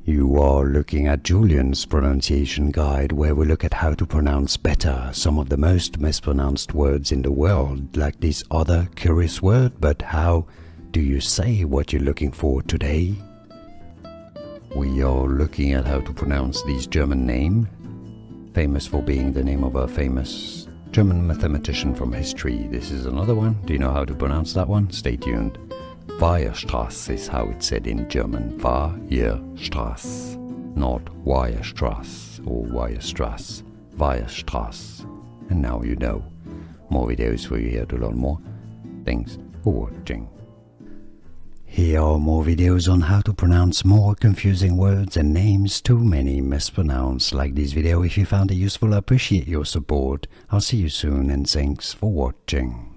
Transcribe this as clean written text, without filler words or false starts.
You are looking at Julian's pronunciation guide, where we look at how to pronounce better some of the most mispronounced words in the world, like this other curious word. But how do you say what you're looking for today? We are looking at how to pronounce this German name, famous for being the name of a famous German mathematician from history. This is another one. Do you know how to pronounce that one? Stay tuned. Weierstrass is how it's said in German. Weierstrass, not Weierstrass or Weierstrass. Weierstrass. And now you know. More videos for you here to learn more. Thanks for watching. Here are more videos on how to pronounce more confusing words and names too many mispronounced. Like this video if you found it useful. I appreciate your support. I'll see you soon and thanks for watching.